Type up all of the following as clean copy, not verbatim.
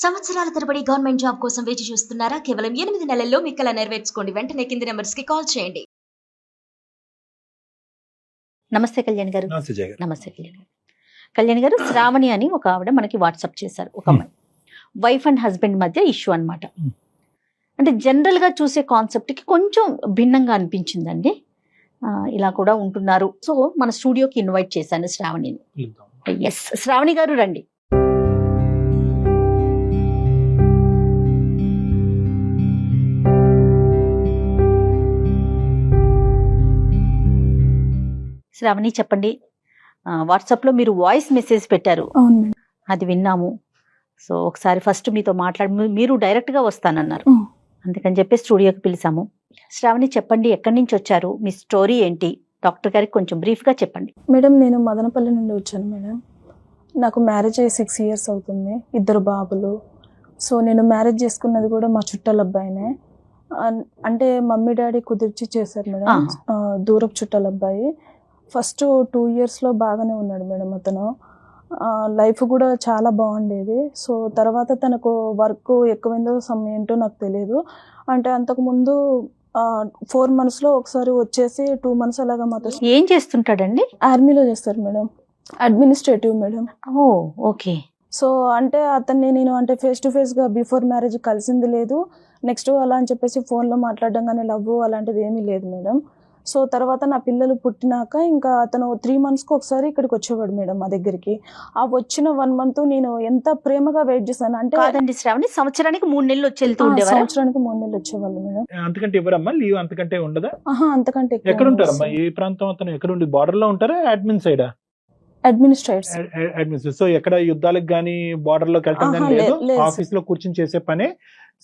సంవత్సరాల తరబడి government job కోసం వేచి చూస్తున్నారా? కేవలం 8 నెలల్లో మీ కల నెరవేర్చుకోండి. వెంటనే కింది నెంబర్స్‌కి కాల్ చేయండి. నమస్తే కళ్యాణ్ గారు. నమస్తే జయ గారు. నమస్తే కళ్యాణ్ గారు. కళ్యాణ్ గారు, శ్రావణి అని ఒక ఆవిడ మనకి వాట్సాప్ చేశారు. ఒక అమ్మాయి వైఫ్ అండ్ హస్బెండ్ మధ్య ఇష్యూ అన్నమాట. అంటే జనరల్ గా చూసే కాన్సెప్ట్ కి కొంచెం భిన్నంగా అనిపించిందండి. ఇలా కూడా ఉంటున్నారు. సో మన స్టూడియోకి ఇన్వైట్ చేశాను శ్రావణిని. ఎస్, శ్రావణి గారు రండి. శ్రావణి చెప్పండి. వాట్సాప్ లో మీరు వాయిస్ మెసేజ్ పెట్టారు, అది విన్నాము. సో ఒకసారి ఫస్ట్ మీతో మాట్లాడి, మీరు డైరెక్ట్ గా వస్తానన్నారు, అందుకని చెప్పి స్టూడియోకి పిలిచాము. శ్రావణి చెప్పండి, ఎక్కడి నుంచి వచ్చారు, మీ స్టోరీ ఏంటి, డాక్టర్ గారికి కొంచెం బ్రీఫ్ గా చెప్పండి. మేడం, నేను మదనపల్లి నుండి వచ్చాను మేడం. నాకు మ్యారేజ్ అయ్యి 6 years అవుతుంది, 2 బాబులు. సో నేను మ్యారేజ్ చేసుకున్నది కూడా మా చుట్టాల అబ్బాయినే. అంటే మమ్మీ డాడీ కుదిర్చి చేశారు మేడం. దూరపు చుట్టాల అబ్బాయి. ఫస్ట్ 2 yearsలో బాగానే ఉన్నాడు మేడం. అతను లైఫ్ కూడా చాలా బాగుండేది. సో తర్వాత తనకు వర్క్ ఎక్కువైందో ఏంటో నాకు తెలియదు. అంటే అంతకుముందు 4 monthsలో ఒకసారి వచ్చేసి 2 months అలాగా మాతో. ఏం చేస్తుంటాడండి? ఆర్మీలో చేస్తారు మేడం, అడ్మినిస్ట్రేటివ్ మేడం. ఓ ఓకే. సో అంటే అతన్ని నేను అంటే ఫేస్ టు ఫేస్గా బిఫోర్ మ్యారేజ్ కలిసింది లేదు. నెక్స్ట్ అలా అని చెప్పేసి ఫోన్లో మాట్లాడడం కానీ లవ్ అలాంటిది ఏమీ లేదు మేడం. సో తర్వాత నా పిల్లలు పుట్టినాక ఇంకా అతను 3 monthsకి ఒకసారి ఇక్కడికి వచ్చేవాడు మేడం మా దగ్గరికి. ఆ వచ్చిన 1 month నేను ఎంత ప్రేమగా వెయిట్ చేశాను అంటే. కాదండి శ్రావణి, సంవత్సరానికి 3 నెలలు వచ్చి వెళ్తూ ఉండేవారు. సంవత్సరానికి 3 నెలలు వచ్చేవాళ్ళు మేడం. అంతకంటే ఇవ్వరమ్మా లీవ్? అంతకంటే ఉండదా? అంతకంటే ఎక్కడ ఉంటారమ్మా? ఏ ప్రాంతం అతను? ఎక్కడ ఉండి బార్డర్ లో ఉంటారా, అడ్మిన్ సైడా? అడ్మినిస్ట్రేటర్. సో ఎక్కడ యుద్ధాలకు గానీ బార్డర్ లోకి వెళ్ళటం కానీ లేదు, ఆఫీస్ లో కూర్చొని చేసే పనే.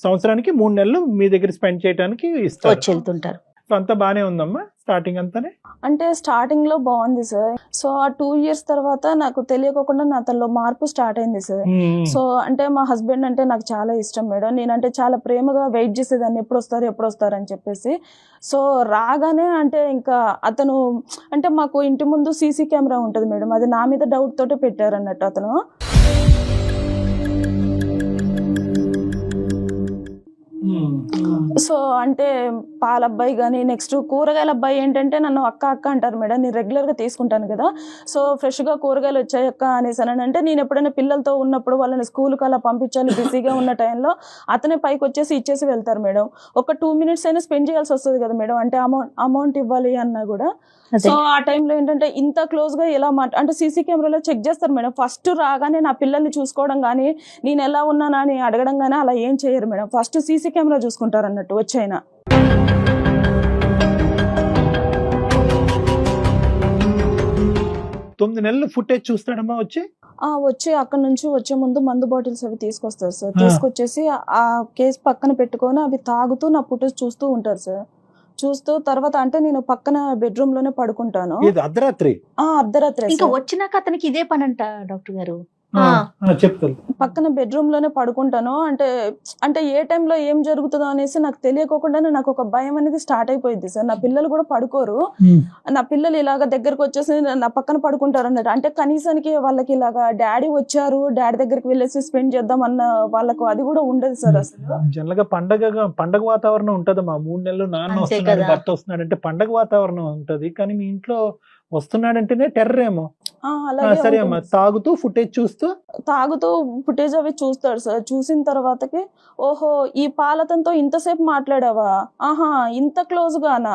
సంవత్సరానికి 3 నెలలు మీ దగ్గర స్పెండ్ చేయడానికి ఇస్తారు, వచ్చి వెళ్తుంటారు. సో అంతా బానే ఉందమ్మా స్టార్టింగ్ అంతానే? అంటే స్టార్టింగ్ లో బాగుంది సార్. సో ఆ 2 years తర్వాత నాకు తెలియకోకుండా నా తనలో మార్పు స్టార్ట్ అయింది సార్. సో అంటే మా హస్బెండ్ అంటే నాకు చాలా ఇష్టం మేడం. నేనంటే చాలా ప్రేమగా వెయిట్ చేసేదాన్ని, ఎప్పుడు వస్తారు అని చెప్పేసి. సో రాగానే అంటే ఇంకా అతను అంటే మాకు ఇంటి ముందు సీసీ కెమెరా ఉంటుంది మేడం, అది నా మీద డౌట్ తోటే పెట్టారు అన్నట్టు అతను. సో అంటే పాల అబ్బాయి కానీ నెక్స్ట్ కూరగాయల అబ్బాయి ఏంటంటే నన్ను అక్క అంటారు మేడం. నేను రెగ్యులర్గా తీసుకుంటాను కదా. సో ఫ్రెష్గా కూరగాయలు వచ్చాయి అక్క అనేసి అంటే నేను ఎప్పుడైనా పిల్లలతో ఉన్నప్పుడు వాళ్ళని స్కూల్కి అలా పంపించాలి బిజీగా ఉన్న టైంలో అతనే పైకి వచ్చేసి ఇచ్చేసి వెళ్తారు మేడం. ఒక 2 minutes అయినా స్పెండ్ చేయాల్సి వస్తుంది కదా మేడం, అంటే అమౌంట్ ఇవ్వాలి అన్నా కూడా. సో ఆ టైంలో ఏంటంటే ఇంత క్లోజ్గా ఎలా అంటే సీసీ కెమెరాలో చెక్ చేస్తారు మేడం. ఫస్ట్ రాగానే నా పిల్లల్ని చూసుకోవడం కానీ నేను ఎలా ఉన్నానా అని అడగడం కానీ అలా ఏం చేయరు మేడం. ఫస్ట్ సీసీ కెమెరా చూసుకుంటారు అన్నట్టు వచ్చైనా. 9 నెలలు ఫుటేజ్ చూస్తాడమ్మా వచ్చి అక్కడ నుంచి వచ్చే ముందు మందు బాటిల్స్ అవి తీసుకొస్తారు సార్. తీసుకొచ్చేసి ఆ కేసు పక్కన పెట్టుకొని అవి తాగుతూ నా ఫుటేజ్ చూస్తూ ఉంటారు సార్. చూస్తూ తర్వాత అంటే నేను పక్కన బెడ్రూమ్ లోనే పడుకుంటాను. అర్ధరాత్రి ఇంకా వచ్చినాక అతనికి ఇదే పని అంట డాక్టర్ గారు. చెప్తాను, పక్కన బెడ్రూమ్ లోనే పడుకుంటాను. అంటే ఏ టైంలో ఏం జరుగుతుందో అనేసి నాకు తెలియకోకుండానే నాకు ఒక భయం అనేది స్టార్ట్ అయిపోయింది సార్. నా పిల్లలు కూడా పడుకోరు. నా పిల్లలు ఇలాగ దగ్గరకు వచ్చేసి నా పక్కన పడుకుంటారు అన్నట్టు. అంటే కనీసానికి వాళ్ళకి ఇలాగా డాడీ వచ్చారు, డాడీ దగ్గరికి వెళ్ళేసి స్పెండ్ చేద్దాం అన్న వాళ్ళకు అది కూడా ఉండదు సార్. అసలు జనరల్ గా పండగ వాతావరణం ఉంటదమ్మా. 3 నెలలు నాన్న వస్తున్నాడు, భర్త వస్తున్నాడు అంటే పండగ వాతావరణం ఉంటది. కానీ మీ ఇంట్లో వస్తున్నాడంటేనే టెర్రర్ ఏమో. సరే అమ్మా, తాగుతూ ఫుటేజ్ అవి చూస్తాడు సార్. చూసిన తర్వాతకి ఓహో ఈ పాలతంతో ఇంతసేపు మాట్లాడావా, ఇంత క్లోజ్ గానా,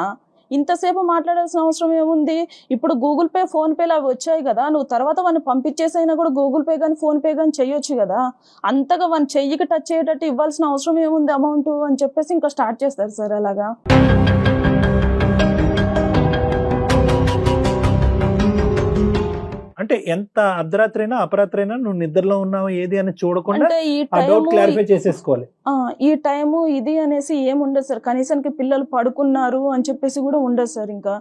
ఇంతసేపు మాట్లాడాల్సిన అవసరం ఏముంది, ఇప్పుడు గూగుల్ పే ఫోన్ పేలు అవి వచ్చాయి కదా, నువ్వు తర్వాత వాడిని పంపించేసైనా కూడా గూగుల్ పే కానీ ఫోన్ పే కానీ చెయ్యొచ్చు కదా, అంతగా వాడిని చెయ్యికి టచ్ అయ్యేటట్టు ఇవ్వాల్సిన అవసరం ఏముంది అమౌంట్ అని చెప్పేసి ఇంకా స్టార్ట్ చేస్తారు సార్ అలాగా. అంటే ఎంత అర్ధరాత్రి అయినా అపరాత్రి అయినా నువ్వు నిద్రలో ఉన్నావు ఏది అని చూడకుండా క్లారిఫై చేసేసుకోవాలి. ఈ టైము ఇది అనేసి ఏముండదు సార్. కనీసానికి పిల్లలు పడుకున్నారు అని చెప్పేసి కూడా ఉండదు సార్. ఇంకా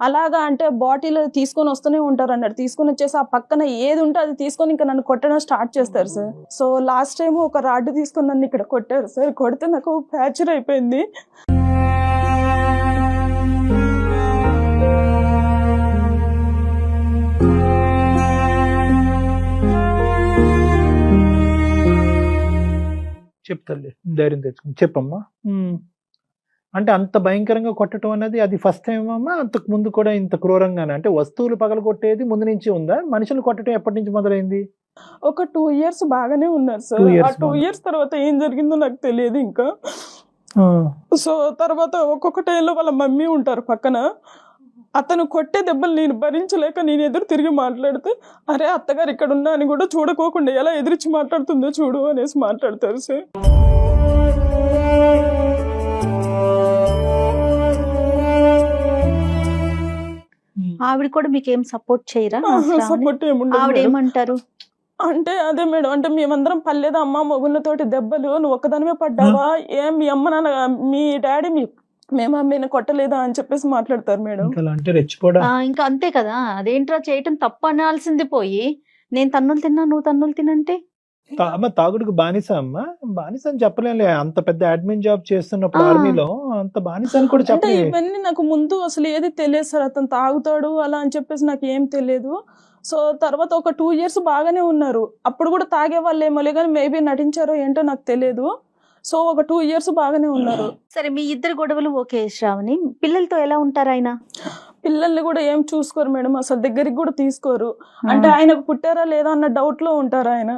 అలాగా అంటే బాటిల్ తీసుకొని వస్తూనే ఉంటారు అన్నట్టు. తీసుకొని వచ్చేసి ఆ పక్కన ఏది ఉంటే అది తీసుకొని ఇంకా నన్ను కొట్టడం స్టార్ట్ చేస్తారు సార్. సో లాస్ట్ టైం ఒక రాడ్ తీసుకొని నన్ను ఇక్కడ కొట్టారు సార్. కొడితే నాకు ఫ్రాక్చర్ అయిపోయింది. చెప్తాలే, ధైర్యం తెచ్చుకుని చెప్పమ్మా. అంటే అంత భయంకరంగా కొట్టడం అనేది అది ఫస్ట్ టైం అమ్మా? అంతకు ముందు కూడా ఇంత క్రూరంగానే అంటే వస్తువులు పగలగొట్టేది ముందు నుంచి ఉందా? మనుషులు కొట్టడం ఎప్పటి నుంచి మొదలైంది? ఒక 2 years బాగానే ఉన్నారు సార్. 2 ఆ years 2 years తర్వాత ఏం జరిగిందో నాకు తెలియదు ఇంకా. సో తర్వాత ఒక్కొక్క టైంలో వాళ్ళ మమ్మీ ఉంటారు పక్కన. అతను కొట్టే దెబ్బలు నేను భరించలేక నేను ఎదురు తిరిగి మాట్లాడితే, అరే అత్తగారు ఇక్కడ ఉన్నా అని కూడా చూడకోకుండా ఎలా ఎదిరించి మాట్లాడుతుందో చూడు అనేసి మాట్లాడతారు సార్. ఆవిడ కూడా మీకు ఏం సపోర్ట్ చేయరా? సపోర్ట్ ఆవిడ ఏముండదు. ఏమంటారు? అంటే అదే మేడం, అంటే మేమందరం పర్లేదు అమ్మ మొగుళ్ళతోటి దెబ్బలు నువ్వు ఒక్కదానివే పడ్డావా, ఏం మీ అమ్మ నాన్న మీ డాడీ మేము అమ్మని కొట్టలేదా అని చెప్పేసి మాట్లాడతారు మేడం. అంటే రెచ్చిపోవడం. ఇంకా అంతే కదా, అదేంట్రా చేయటం తప్పు అనాల్సింది పోయి నేను తన్నులు తిన్నా నువ్వు తన్నులు తినంటే. అమ్మ తాగుడుకు బానిస అమ్మా? బానిస అని చెప్పలేంలే, అంత పెద్ద అడ్మిన్ జాబ్ చేస్తున్నప్పుడు ఆర్మీలో అంత బానిస అని కూడా అంటే చెప్పలే. ఇవన్నీ నాకు ముందు అసలు ఏది తెలియదు సార్, అతను తాగుతాడు అలా అని చెప్పేసి నాకు ఏం తెలియదు. సో తర్వాత ఒక 2 years బాగానే ఉన్నారు. అప్పుడు కూడా తాగే వాళ్ళు ఏమోలే కానీ మేబీ నటించారో ఏంటో నాకు తెలియదు. సో ఒక 2 years బాగానే ఉన్నారు. సరే, మీ ఇద్దరు గొడవలు ఓకే శ్రావణి, పిల్లలతో ఎలా ఉంటారు ఆయన? పిల్లల్ని కూడా ఏం చూసుకోరు మేడం, అసలు దగ్గరికి కూడా తీసుకోరు. అంటే ఆయనకు పుట్టారా లేదా అన్న డౌట్ లో ఉంటారు ఆయన.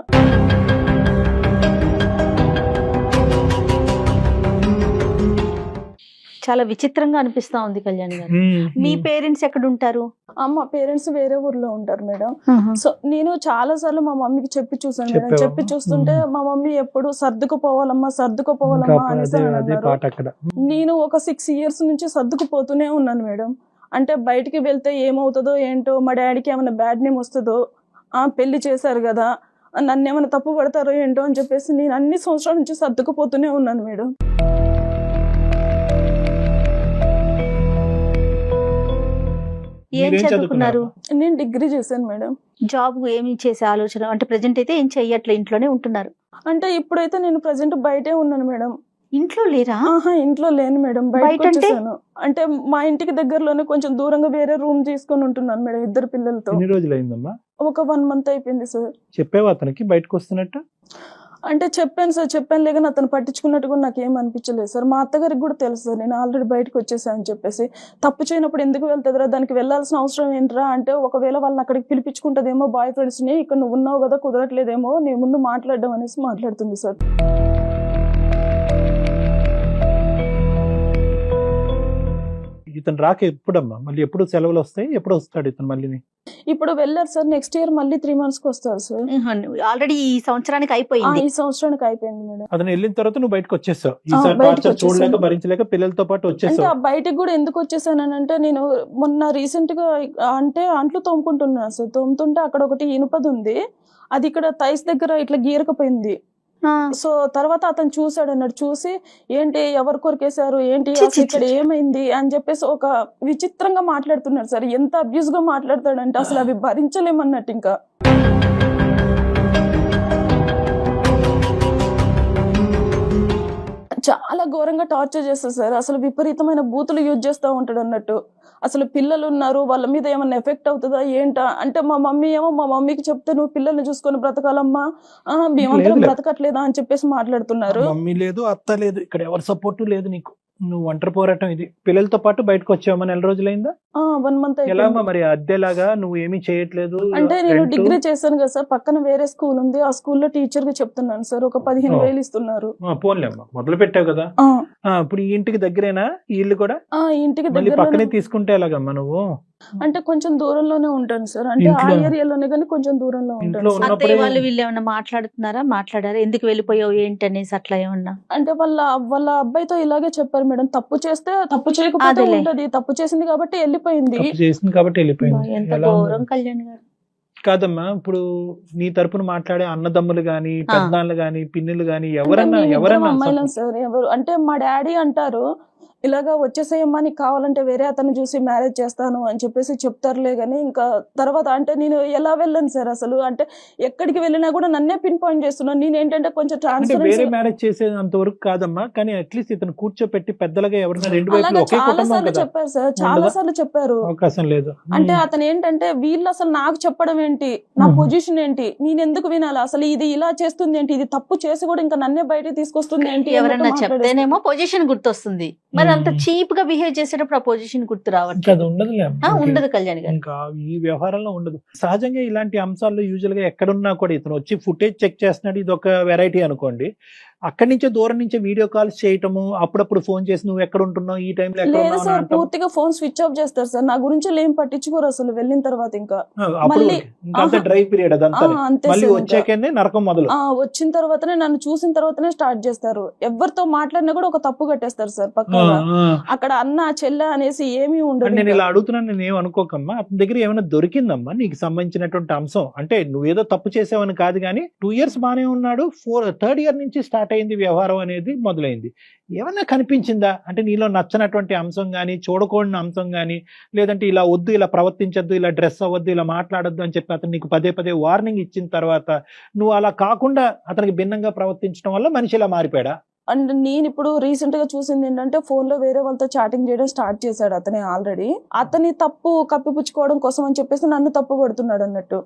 చాలా విచిత్రంగా అనిపిస్తా ఉంది కళ్యాణ్ గారు. మీ పేరెంట్స్ ఎక్కడ ఉంటారు? మా పేరెంట్స్ వేరే ఊర్లో ఉంటారు మేడం. సో నేను చాలా సార్లు మా మమ్మీకి చెప్పి చూసాను మేడం. చెప్పావా? చెప్పి చూస్తుంటే మా మమ్మీ ఎప్పుడు సర్దుకుపోవాలమ్మా సర్దుకుపోవాలమ్మా అనేసి అన్నారు. నేను ఒక 6 years నుంచి సర్దుకుపోతూనే ఉన్నాను మేడం. అంటే బయటికి వెళ్తే ఏమవుతుందో ఏంటో, మా డాడీకి ఏమైనా బ్యాడ్ నేమ్ వస్తుందో, పెళ్లి చేశారు కదా నన్ను ఏమైనా తప్పు పడతారో ఏంటో అని చెప్పేసి నేను అన్ని సంవత్సరాల నుంచి సర్దుకుపోతూనే ఉన్నాను మేడం. ఏం చదువుకున్నారు? నేను డిగ్రీ చేశాను మేడం. జాబ్ ఏమి చేసే ఆలోచన అంటే ప్రెజెంట్ అయితే ఏం చెయ్యట్లే, ఇంట్లోనే ఉంటున్నారు? అంటే ఇప్పుడైతే నేను ప్రెజెంట్ బయటే ఉన్నాను మేడం. ఇంట్లో లేరా? ఇంట్లో లేను మేడం, బయటకు వచ్చేసాను. అంటే మా ఇంటికి దగ్గరలోనే కొంచెం దూరంగా వేరే రూమ్ తీసుకొని ఉంటున్నాను మేడం 2 పిల్లలతో. ఎన్ని రోజులు అయిందమ్మా? ఒక 1 month అయిపోయింది సార్. చెప్పావా అతనికి బయటకు వస్తున్నట్టు? అంటే చెప్పాను సార్, చెప్పాను లేక అతను పట్టించుకున్నట్టు కూడా నాకు ఏం అనిపించలేదు సార్. మా అత్తగారికి కూడా తెలుసు సార్ నేను ఆల్రెడీ బయటకు వచ్చేసాను అని చెప్పేసి. తప్పు చేయనప్పుడు ఎందుకు వెళ్తుందిరా, దానికి వెళ్ళాల్సిన అవసరం ఏంట్రా అంటే, ఒకవేళ వాళ్ళని అక్కడికి పిలిపించుకుంటుందేమో బాయ్ ఫ్రెండ్స్ని, ఇక్కడ నువ్వు ఉన్నావు కదా కుదరట్లేదేమో నీ ముందు మాట్లాడడం అనేసి మాట్లాడుతుంది సార్. ఇతను రాక ఎప్పుడమ్మా? మళ్ళీ ఎప్పుడు సెలవులు వస్తాయి? ఎప్పుడు వస్తాడు ఇతను మళ్ళీ? ఇప్పుడు వెళ్ళారు సార్, నెక్స్ట్ ఇయర్ మళ్ళీ 3 months కి వస్తారు సార్. ఆల్రెడీ ఈ సంవత్సరానికి అయిపోయింది. ఈ సంవత్సరానికి అయిపోయింది మేడం. అతను వెళ్ళిన తర్వాత నువ్వు బయటకు వచ్చేసావు, ఈసారి టార్చర్ చూడలేక భరించలేక పిల్లలతో పాటు అంటే వచ్చేసావు. బయటకు కూడా ఎందుకు వచ్చేసానంటే, నేను మొన్న రీసెంట్ గా అంటే అంట్లు తోముకుంటున్నాను సార్. తోముతుంటే అక్కడ ఒకటి ఇనుపది ఉంది, అది ఇక్కడ థైస్ దగ్గర ఇట్లా గీరకపోయింది. సో తర్వాత అతను చూసాడు అన్నాడు, చూసి ఏంటి ఎవరు కొరికేశారు ఏంటి అసలు ఇక్కడ ఏమైంది అని చెప్పేసి ఒక విచిత్రంగా మాట్లాడుతున్నాడు సార్. ఎంత అబ్యూస్ గా మాట్లాడతాడంటే అసలు అవి భరించలేమన్నట్టు. ఇంకా చాలా ఘోరంగా టార్చర్ చేస్తారు సార్. అసలు విపరీతమైన బూతులు యూజ్ చేస్తూ ఉంటాడు అన్నట్టు. అసలు పిల్లలు ఉన్నారు, వాళ్ళ మీద ఏమన్నా ఎఫెక్ట్ అవుతుందా ఏంటా అంటే, మా మమ్మీ ఏమో మా మమ్మీకి చెప్తే నువ్వు పిల్లల్ని చూసుకొని బ్రతకాలమ్మా, మేమందరం బ్రతకట్లేదా అని చెప్పేసి మాట్లాడుతున్నారు. మమ్మీ లేదు, అత్త లేదు, ఇక్కడ ఎవరి సపోర్టు లేదు నీకు, నువ్వు ఒంటరి పోరాటం ఇది. పిల్లలతో పాటు బయటకు వచ్చావమ్మా? నెల రోజులైందా? 1 month ఎలా మరి అద్దెలాగా నువ్వు ఏమీ చేయట్లేదు? అంటే నేను డిగ్రీ చేశాను కదా సార్, పక్కన వేరే స్కూల్ ఉంది, ఆ స్కూల్లో టీచర్ గా చెప్తున్నాను సార్. ఒక 15,000 ఇస్తున్నారు. పోన్లేమ్మా, మొదలు పెట్టావు కదా. ఇప్పుడు ఈ ఇంటికి దగ్గరేనా ఇల్లు కూడా? ఇంటికి దగ్గర పక్కనే తీసుకుంటే ఎలాగమ్మా నువ్వు? అంటే కొంచెం దూరంలోనే ఉంటాను సార్. అంటే ఆ ఏరియాలోనే కానీ కొంచెం దూరంలో ఉంటాను. అత్తయ్య వాళ్ళు వీళ్ళు ఏమన్నా మాట్లాడారా ఎందుకు వెళ్ళిపోయావు ఏంటి అనేసి అట్లా ఏమన్నా? అంటే వాళ్ళ అబ్బాయితో ఇలాగే చెప్పారు మేడం, తప్పు చేస్తే తప్పు చేయకపోతే ఉంటది, తప్పు చేసింది కాబట్టి వెళ్ళిపోయింది. ఎంత ఘోరం కళ్యాణ్ గారు. కాదమ్మా, ఇప్పుడు నీ తరపున మాట్లాడే అన్నదమ్ములు గాని, పెద్దనాన్నలు గాని, పిన్నులు గాని ఎవరన్నా అమ్మాయిలం సార్. ఎవరు అంటే మా డాడీ అంటారు ఇలాగా వచ్చేసేయమ్మా నీకు కావాలంటే వేరే అతను చూసి మ్యారేజ్ చేస్తాను అని చెప్పేసి చెప్తారులే కానీ ఇంకా తర్వాత అంటే నేను ఎలా వెళ్ళాను సార్ అసలు అంటే ఎక్కడికి వెళ్ళినా కూడా నన్నే పిన్ పాయింట్ చేస్తున్నాను. నేను ఏంటంటే కొంచెం అంటే ట్రాన్స్ఫరెన్స్ వేరే మ్యారేజ్ చేసేంత వరకు కాదమ్మా, కానీ అట్లీస్ట్ ఇతను కూర్చోపెట్టి పెద్దలుగా ఎవరైనా రెండు వైపులు అలాగా ఒకే చాలా కుటుంబం సార్లు కదా, చెప్పారు సార్, చాలా ఉండదా? సార్లు చెప్పారు. అవకాశం లేదు. అంటే అతను ఏంటంటే వీళ్ళు అసలు నాకు చెప్పడం ఏంటి, నా మ్మ్. పొజిషన్ ఏంటి, నేను ఎందుకు వినాలి, అసలు ఇది ఇలా చేస్తుంది ఏంటి, ఇది తప్పు చేసి కూడా ఇంకా నన్నే బయటకు తీసుకొస్తుంది ఏంటి ఎవరన్నా అన్నట్టు మాట్లాడేస్తారు. చెప్తేనేమో పొజిషన్ గుర్తొస్తుంది, మరి అంత మ్మ్. చీప్ గా బిహేవ్ చేసేటప్పుడు ఆ పొజిషన్ గుర్తు ఇంకా రావట్లేదు. అది ఉండదులే అమ్మా. ఉండదు కళ్యాణ్ గారు. ఇంకా ఈ వ్యవహారంలో ఉండదు. సహజంగా ఇలాంటి అంశాల్లో యూజువల్ గా ఎక్కడున్నా కూడా ఇతను వచ్చి ఫుటేజ్ చెక్ చేస్తున్నాడు, ఇది ఒక వెరైటీ అనుకోండి. అక్కడి నుంచే దూరం నుంచే వీడియో కాల్స్ చేయటము, అప్పుడప్పుడు ఫోన్ చేసి నువ్వు ఎక్కడ ఉంటున్నావు, ఈ టైంలో ఎక్కడ లేదు ఉన్నావు సార్, అంటాం. పూర్తిగా ఫోన్ స్విచ్ ఆఫ్ చేస్తారు సార్, నా గురించి ఏం పట్టించుకోరు అసలు వెళ్ళిన తర్వాత ఇంకా. అప్పుడు మళ్ళీ ఇంకా ఆహా. డ్రై పీరియడ్ అదంతా. అంతే మళ్ళీ సార్ ఇంకా. వచ్చాకనే నరకం మొదలు. వచ్చిన తర్వాతనే నన్ను చూసిన తర్వాతనే స్టార్ట్ చేస్తారు. ఎవరితో మాట్లాడినా కూడా ఒక తప్పు కట్టేస్తారు సార్ ఆ, పక్కగా. ఆ. అక్కడ అన్న చెల్లె అనేసి ఏమీ ఉండదు నేను ఇంకా. ఇలా అడుగుతున్నాను, నేను ఏం అనుకోకమ్మా. అతని దగ్గర ఏమైనా దొరికిందమ్మా నీకు సంబంధించినటువంటి అంశం? అంటే నువ్వేదో తప్పు చేసావని కాదు, కానీ 2 years బానే ఉన్నాడు, 3rd year నుంచి స్టార్ట్ అయింది వ్యవహారం అనేది మొదలైంది. ఏమన్నా కనిపించిందా అంటే నీలో నచ్చనటువంటి అంశం కానీ, చూడకూడని అంశం కానీ, లేదంటే ఇలా వద్దు, ఇలా ప్రవర్తించొద్దు, ఇలా డ్రెస్ అవ్వద్దు, ఇలా మాట్లాడొద్దు అని చెప్పి అతను నీకు పదే పదే వార్నింగ్ ఇచ్చిన తర్వాత నువ్వు అలా కాకుండా అతనికి భిన్నంగా ప్రవర్తించడం వల్ల మనిషి ఇలా మారిపోయాడా? అండ్ నేను ఇప్పుడు రీసెంట్ గా చూసింది ఏంటంటే ఫోన్ లో వేరే వాళ్ళతో చాటింగ్ చేయడం స్టార్ట్ చేశాడు అతనే ఆల్రెడీ. అతని తప్పు కప్పిపుచ్చుకోవడం కోసం అని చెప్పేసి నన్ను తప్పు పడుతున్నాడు అన్నట్టు.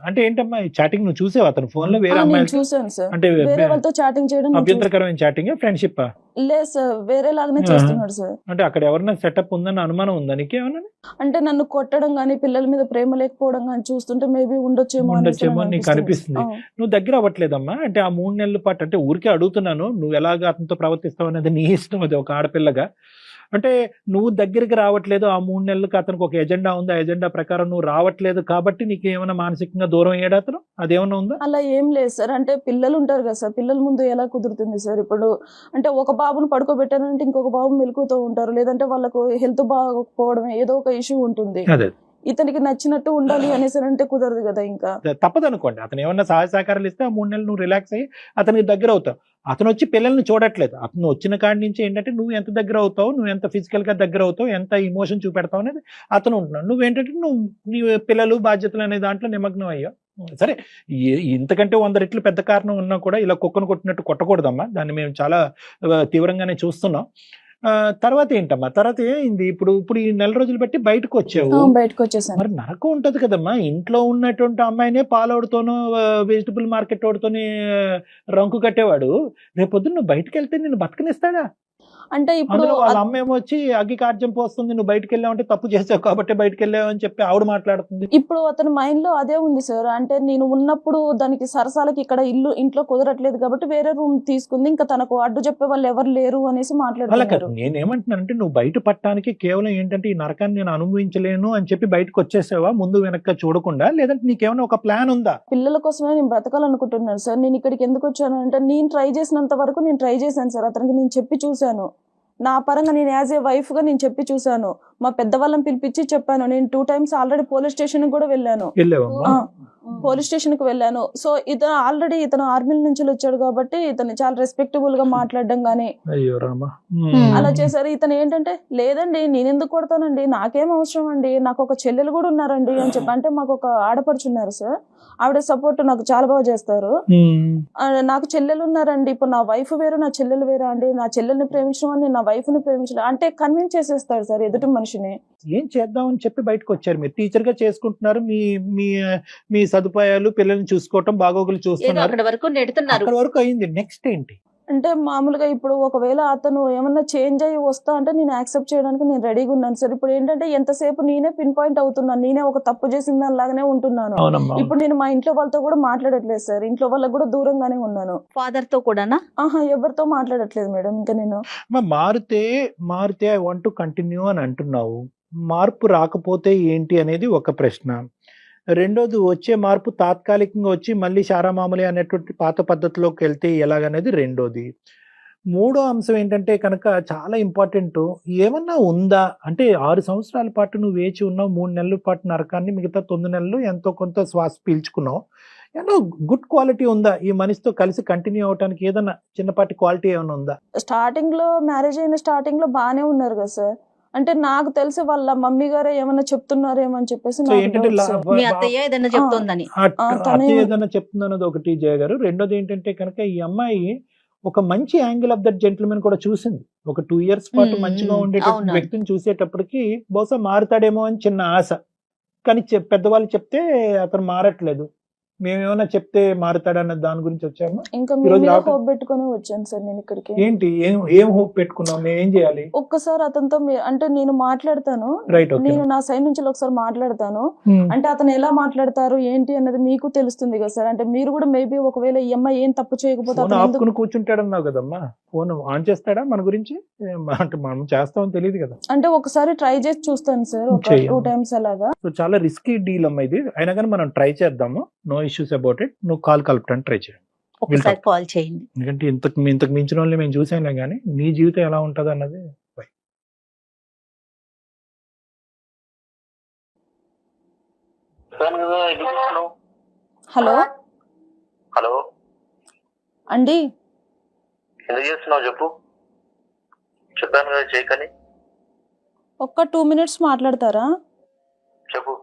అంటే ఏంటమ్మా ఈ చాటింగ్ నువ్వు చూసావు అతను ఫోన్ లో వేరే నేను అమ్మాయిలు? చూసాను సార్, అంటే వేరే వాళ్ళతో చాటింగ్ చేయడం నేను అభ్యంతరకరమైన చాటింగ్, ఫ్రెండ్షిప్? లేదు సార్, వేరే లాగానే ఆ. చేస్తున్నాడు సార్. అంటే అక్కడ ఎవరైనా సెటప్ ఉందని అనుమానం ఉందా నీకేమన్నా? అంటే నన్ను కొట్టడం గానీ, పిల్లల మీద ప్రేమ లేకపోవడం గానీ చూస్తుంటే మేబీ ఉండొచ్చేమో అనేసి ఉండొచ్చేమో నాకు నీకు అనిపిస్తుంది. నువ్వు దగ్గర అవ్వట్లేదమ్మా. అంటే ఆ 3 నెలల పాటు, అంటే ఊరికే అడుగుతున్నాను, నువ్వు ఎలాగ అతనితో ప్రవర్తిస్తావు అనేది నీ ఇష్టం, అది ఒక ఆడపిల్లగా. అంటే నువ్వు దగ్గరికి రావట్లేదు, ఆ 3 నెలలకు అతనికి ఒక ఎజెండా ఉంది, ఆ ఎజెండా ప్రకారం నువ్వు రావట్లేదు కాబట్టి నీకు ఏమైనా మానసికంగా దూరం అయ్యాడు అతను? అదేమన్నా ఉందా? అలా ఏం లేదు సార్. అంటే పిల్లలు ఉంటారు కదా సార్, పిల్లల ముందు ఎలా కుదురుతుంది సార్? ఇప్పుడు అంటే ఒక బాబును పడుకోబెట్టానంటే ఇంకొక బాబు మెలుకుతూ ఉంటారు, లేదంటే వాళ్ళకు హెల్త్ బాగోకపోవడం ఏదో ఒక ఇష్యూ ఉంటుంది. అదే ఇతనికి నచ్చినట్టు ఉండాలి అనేసి అంటే కుదరదు కదా ఇంకా. తప్పదు అనుకోండి. అతను ఏమన్నా సహాయ సహకారాలు ఇస్తే ఆ 3 నెలలు నువ్వు రిలాక్స్ అయ్యి అతనికి దగ్గర అవుతావు. అతను వచ్చి పిల్లల్ని చూడట్లేదు. అతను వచ్చిన కాడి నుంచి ఏంటంటే నువ్వు ఎంత దగ్గర అవుతావు, నువ్వు ఎంత ఫిజికల్ గా దగ్గర అవుతావు, ఎంత ఇమోషన్ చూపెడతావు అనేది అతను ఉంటున్నాడు. నువ్వేంటంటే నువ్వు నీ పిల్లలు బాధ్యతలు అనే దాంట్లో నిమగ్నం అయ్యావు. సరే, ఇంతకంటే 100 రెట్లు పెద్ద కారణం ఉన్నా కూడా ఇలా కుక్కను కొట్టినట్టు కొట్టకూడదమ్మా. దాన్ని మేము చాలా తీవ్రంగానే చూస్తున్నాం. తర్వాత ఏంటమ్మా, తర్వాత ఏమైంది? ఇప్పుడు ఈ 4 రోజులు బట్టి బయటకు వచ్చావు, బయటకు వచ్చేసాను. మరి నరకం ఉంటది కదమ్మా. ఇంట్లో ఉన్నటువంటి అమ్మాయినే పాలవుడితోనూ వెజిటబుల్ మార్కెట్ వాడితోని రంకు కట్టేవాడు రేపొద్దున నువ్వు బయటకు వెళ్తే నిన్ను బతకనిస్తాడా? అంటే ఇప్పుడు అందులో వాళ్ళ అమ్మ ఏమో వచ్చి అగ్గి కార్యం పోస్తుంది, నువ్వు బయటకు వెళ్ళావంటే తప్పు చేసావు కాబట్టి బయటకు వెళ్ళావు అని చెప్పి ఆవిడ మాట్లాడుతుంది. ఇప్పుడు అతని మైండ్ లో అదే ఉంది సార్. అంటే నేను ఉన్నప్పుడు దానికి సరసాలకి ఇక్కడ ఇంట్లో కుదరట్లేదు కాబట్టి వేరే రూమ్ తీసుకుంది, ఇంకా తనకు అడ్డు చెప్పే వాళ్ళు ఎవరు లేరు అనేసి అలా మాట్లాడుతున్నారు. కాదు, నేనేమంటున్నానంటే నువ్వు బయట పట్టడానికి కేవలం ఏంటంటే ఈ నరకాన్ని నేను అనుభవించలేను అని చెప్పి బయటకు వచ్చేసావా ముందు వెనక చూడకుండా, లేదంటే నీకేమైనా ఒక ప్లాన్ ఉందా? పిల్లల కోసమే నేను బ్రతకాలనుకుంటున్నాను సార్. నేను ఇక్కడికి ఎందుకు వచ్చాను అంటే నేను ట్రై చేసినంత వరకు నేను ట్రై చేశాను సార్. అతనికి నేను చెప్పి చూశాను, నా పరంగా నేను యాజ్ ఏ వైఫ్ గా నేను చెప్పి చూశాను. మా పెద్దవాళ్ళని పిలిపించి చెప్పాను. నేను 2 times ఆల్రెడీ పోలీస్ స్టేషన్ కూడా వెళ్ళాను. వెళ్ళావమ్మా? పోలీస్ స్టేషన్ కి వెళ్ళాను. సో ఇతను ఆర్మీ నుంచి వచ్చాడు కాబట్టి ఇతను చాలా రెస్పెక్టబుల్ గా మాట్లాడడం గానీ అయ్యో రామా. అలా చేశారు. ఇతను ఏంటంటే లేదండి నేను ఎందుకు కొడతానండి, నాకేం అవసరం అండి, నాకు ఒక చెల్లెలు కూడా ఉన్నారండి అని చెప్పి. అంటే మాకు ఒక ఆడపడుచున్నారు సార్, ఆవిడ సపోర్ట్ నాకు చాలా బాగా చేస్తారు. నాకు చెల్లెలు ఉన్నారండి, ఇప్పుడు నా వైఫ్ వేరు నా చెల్లెలు వేరా అండి, నా చెల్లెల్ని ప్రేమించడం అని నా వైఫ్ ని ప్రేమించడం అంటే కన్విన్స్ చేసేస్తాడు సార్ ఎదుటి మనిషిని. ఏం చేద్దామని చెప్పి బయటకు వచ్చారు మీరు? టీచర్ గా చేసుకుంటున్నారు, మీ మీ మీ సదుపాయాలు, పిల్లల్ని చూసుకోవటం, బాగోగులు ఏదో చూస్తున్నారు, అక్కడ వరకు నెడుతున్నారు. అక్కడ వరకు అయింది. నెక్స్ట్ ఏంటి? అంటే మామూలుగా ఇప్పుడు ఒకవేళ అతను ఏమన్నా చేంజ్ అయ్యి వస్తా అంటే నేను యాక్సెప్ట్ చేయడానికి నేను రెడీగా ఉన్నాను సార్. ఇప్పుడు ఏంటంటే ఎంతసేపు నేనే పిన్ పాయింట్ అవుతున్నాను, నేనే ఒక తప్పు చేసిన దానిలాగానే ఉంటున్నాను. అవునమ్మా. ఇప్పుడు నేను మా ఇంట్లో వాళ్ళతో కూడా మాట్లాడట్లేదు సార్, ఇంట్లో వాళ్ళకి కూడా దూరంగానే ఉన్నాను. ఫాదర్ తో కూడానా? ఎవరితో మాట్లాడట్లేదు మేడం ఇంకా నేను. మారితే ఐ వాంట్ టు కంటిన్యూ అని అంటున్నావు. మార్పు రాకపోతే ఏంటి అనేది ఒక ప్రశ్న. రెండోది, వచ్చే మార్పు తాత్కాలికంగా వచ్చి మళ్ళీ శారా మామూలు అనేటువంటి పాత పద్ధతిలోకి వెళ్తే ఎలాగనేది రెండోది. మూడో అంశం ఏంటంటే కనుక చాలా ఇంపార్టెంట్. ఏమన్నా ఉందా అంటే 6 సంవత్సరాల పాటు నువ్వు వేచి ఉన్నావు, 3 నెలల పాటు నరకాన్ని, మిగతా 9 నెలలు ఎంతో కొంత శ్వాస పీల్చుకున్నావు. ఏమన్నా గుడ్ క్వాలిటీ ఉందా ఈ మనిషితో కలిసి కంటిన్యూ అవడానికి? ఏదన్నా చిన్నపాటి క్వాలిటీ ఏమైనా ఉందా? స్టార్టింగ్ లో మ్యారేజ్ అయిన స్టార్టింగ్ లో బాగానే ఉన్నారు కదా సార్. అంటే నాకు తెలిసి వాళ్ళ మమ్మీ గారే ఏమన్నా చెప్తున్నారేమో అని చెప్పేసి సో నాకు ఏంటంటే doubt సార్. మీ అత్తయ్య ఏదైనా చెప్తోందని. తనే- అతి ఏదైనా చెప్తుందన్నది ఒకటి జయ గారు. రెండోది ఏంటంటే కనుక ఈ అమ్మాయి ఒక మంచి యాంగిల్ ఆఫ్ దట్ జెంటిల్మెన్ కూడా చూసింది. ఒక 2 years పాటు మంచిగా ఉండేటటువంటి అవును. వ్యక్తిని చూసేటప్పటికి బహుశా మారుతాడేమో అని చిన్న ఆశ. కానీ పెద్దవాళ్ళు చెప్తే అతను మారట్లేదు. మేమేమైనా చెప్తే మారుతాడన్న దాని గురించి వచ్చాము. ఇంకా ఈరోజు మీద రావటం- హోప్ పెట్టుకొని వచ్చాను సార్ నేను ఇక్కడికి. ఏంటి ఏం హోప్ పెట్టుకున్నాం? మేము ఏం చేయాలి? ఒక్కసారి అతనితో అంటే నేను మాట్లాడతాను, రైట్, ఓకే. నేను నా సైడ్ నుంచి ఒకసారి మాట్లాడతాను. అంటే అతను ఎలా మాట్లాడతారు ఏంటి అన్నది మీకు తెలుస్తుంది కదా సార్. అంటే మీరు కూడా మేబీ ఒకవేళ ఈ అమ్మాయి ఏం తప్పు చేయకపోతే ఫోన్ అతను ఎందుకు- ఆపుకుని కూర్చుంటాడన్నావు కదమ్మా. ఫోన్ ఆన్ చేస్తాడా మన గురించి? అంటే మనం చేస్తామని తెలియదు కదా. అంటే ఒకసారి ట్రై చేసి చూస్తాను సార్, ఒక చెయ్యమ్మా. 2 times అలాగా. సో చాలా రిస్కీ డీల్ అమ్మా ఇది. అయినా కానీ మనం ట్రై చేద్దాము. No issues about it. నువ్వు కాల్ కలపడానికి ట్రై చేయండి. ఒకసారి కాల్ చేయండి. ఎందుకంటే ఇంతకు మించిన వాళ్ళని మేము చూసాంలే కానీ నీ జీవితం ఎలా ఉంటుంది అన్నది. హలో హలో, అండి, ఎందుకు చేస్తున్నావు చెప్పు. చెప్పాను కదా చేయకని. ఒక్క 2 minutes మాట్లాడతారా? చెప్పు.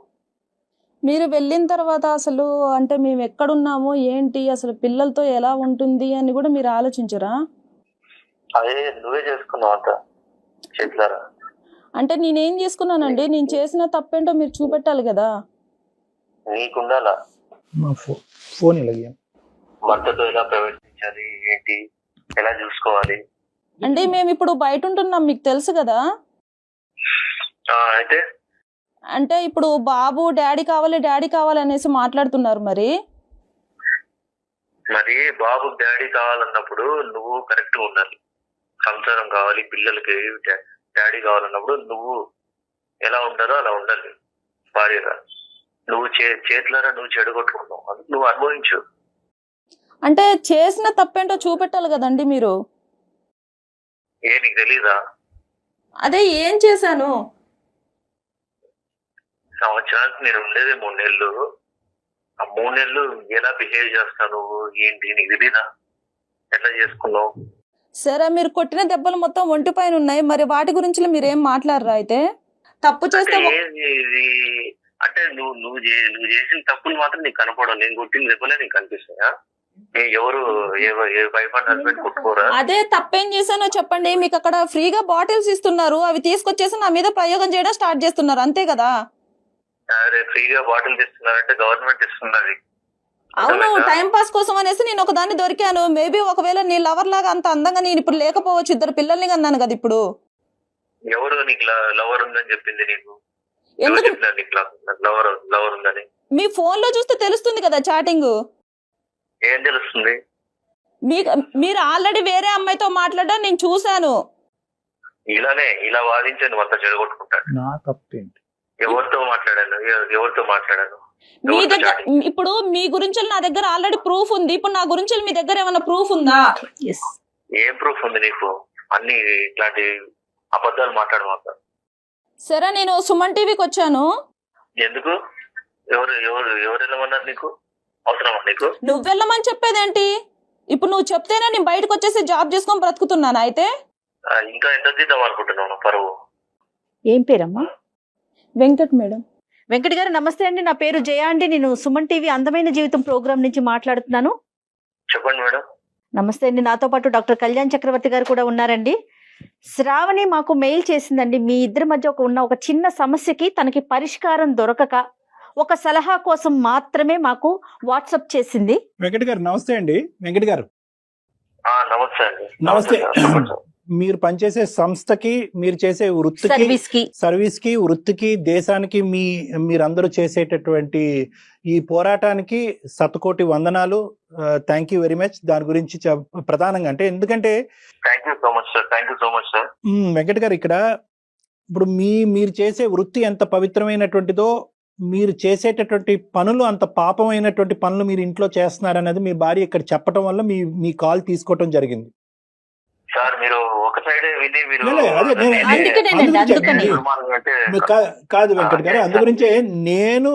మీరు వెళ్ళిన తర్వాత అసలు అంటే మేము ఎక్కడున్నామో ఏంటి, అసలు పిల్లలతో ఎలా ఉంటుంది అని కూడా మీరు ఆలోచించరా? అదే నువ్వే చేసుకున్నావు అంత చేతులారా. అంటే నేనేం చేసుకున్నానండి? నేను చేసిన తప్పేంటో మీరు చూపెట్టాలి కదా. నీకుండాలా మా ఫోన్ ఇలాగే భర్తతో ఎలా ప్రవర్తించాలి, ఏంటి, ఎలా చూసుకోవాలి. అంటే మేము ఇప్పుడు బయట ఉంటున్నాం, మీకు తెలుసు కదా. అయితే అంటే ఇప్పుడు బాబు డాడీ కావాలి అనేసి మాట్లాడుతున్నారు. మరి మరి బాబు డాడీ కావాలన్నప్పుడు నువ్వు కరెక్ట్ ఉండాలి. సంసారం కావాలి, పిల్లలకి డాడీ కావాలన్నప్పుడు నువ్వు ఎలా ఉండాలో అలా ఉండాలి భార్యగా. నువ్వు చేతులారా నువ్వు చెడగొట్టుకున్నావు, అది నువ్వు అనుభవించు. అంటే చేసిన తప్పేంటో చూపెట్టాలి కదండి మీరు. నీకు తెలీదా? అదే ఏం చేశాను? సంవత్సరానికి నేను ఉండేది 3 నెలలు. ఆ 3 నెలలు ఎలా బిహేవ్ చేస్తావు నువ్వు, ఏంటి నీకు తెలీదా? ఎట్లా చేసుకున్నావు? సరే, మీరు కొట్టిన దెబ్బలు మొత్తం ఒంటి పైన ఉన్నాయి, మరి వాటి గురించి మీరు ఏం మాట్లాడరా? అయితే తప్పు చేస్తే ఇది అంటే నువ్వు చేసిన తప్పులు మాత్రం నీకు కనపడవు. నేను కొట్టిన దెబ్బలే నీకు కనిపిస్తాయా? ఎవరు ఏ వైఫ్ అండ్ హస్బెండ్ కొట్టుకోరా? అదే తప్పేం చేశానో చెప్పండి. మీకు అక్కడ ఫ్రీగా బాటిల్స్ ఇస్తున్నారు, అవి తీసుకొచ్చేసి నా మీద ప్రయోగం చేయడం స్టార్ట్ చేస్తున్నారు, అంతే కదా? అరే ఫ్రీగా బాటిల్ ఇస్తున్నారంటే గవర్నమెంట్ ఇస్తున్నది. అవును, టైం పాస్ కోసం అనేసి నేను ఒక దాన్ని దొరికాను. మేబీ ఒకవేళ నీ లవర్ లాగా అంత అందంగా నేను ఇప్పుడు లేకపోవచ్చు, 2 పిల్లల్ని కన్నాను కదా ఇప్పుడు. ఎవరు నీకు లవర్ ఉందని చెప్పింది? నీకు ఎందుకు? చెప్పినా నీకు లవర్ ఉందని? మీ ఫోన్ లో చూస్తే తెలుస్తుంది కదా చాటింగ్. ఏం తెలుస్తుంది? మీరు ఆల్రెడీ వేరే అమ్మాయితో మాట్లాడడం నేను చూశాను. ఇలా వాదించండి అంతా చెడగొట్టుకుంటాడు. నా తప్పేంటి? ఎవరితో మాట్లాడాను? మీ దగ్గర ఇప్పుడు మీ గురించి నా దగ్గర ఆల్రెడీ ప్రూఫ్ ఉంది. ఇప్పుడు నా గురించి మీ దగ్గర ఏమైనా ప్రూఫ్ ఉందా? ఏం ప్రూఫ్ ఉంది నీకు? అన్ని ఇట్లాంటి అబద్ధాలు మాట్లాడమాక. సరే, నేను సుమన్ టీవీకి వచ్చాను. ఎందుకు? ఎవరు వెళ్ళమన్నారు నీకు? అవసరమా నీకు? నువ్వు వెళ్ళమని చెప్పేదేంటి? ఇప్పుడు నువ్వు చెప్తేనే నేను బయటకు వచ్చేసి జాబ్ చేసుకొని బ్రతుకుతున్నాను. అయితే ఇంకా ఎంత తీద్దాం అనుకుంటున్నావు పరువు? ఏం పేరమ్మా? వెంకట్ మేడం. వెంకట్ గారు నమస్తే అండి. నా పేరు జయ అండి. నేను సుమన్ టీవీ అందమైన జీవితం ప్రోగ్రామ్ నుంచి మాట్లాడుతున్నాను. చెప్పండి మేడం. నమస్తే అండి. నాతో పాటు డాక్టర్ కళ్యాణ్ చక్రవర్తి గారు కూడా ఉన్నారండి. శ్రావణి మాకు మెయిల్ చేసిందండి. మీ ఇద్దరి మధ్య ఉన్న ఒక చిన్న సమస్యకి తనకి పరిష్కారం దొరకక ఒక సలహా కోసం మాత్రమే మాకు వాట్సాప్ చేసింది. వెంకట్ గారు నమస్తే అండి. వెంకట్ గారు నమస్తే అండి. నమస్తే. మీరు పనిచేసే సంస్థకి, మీరు చేసే సర్వీస్ కి వృత్తికి, దేశానికి మీరందరూ చేసేటటువంటి ఈ పోరాటానికి శతకోటి వందనాలు. Thank you very much. దాని గురించి ప్రధానంగా అంటే ఎందుకంటే thank you so much sir. Venkat గారు ఇక్కడ ఇప్పుడు మీరు చేసే వృత్తి ఎంత పవిత్రమైనటువంటిదో, మీరు చేసేటటువంటి పనులు అంత పాపమైనటువంటి పనులు మీరు ఇంట్లో చేస్తున్నారనేది మీ భార్య ఇక్కడ చెప్పడం వల్ల మీ కాల్ తీసుకోవటం జరిగింది. సార్ మీరు ఒక సైడే విని మీరు లే, అదే నేను- అందుకనేనండి, అందుకనే. కాదు వెంకట్ గారు, అందు గురించే నేను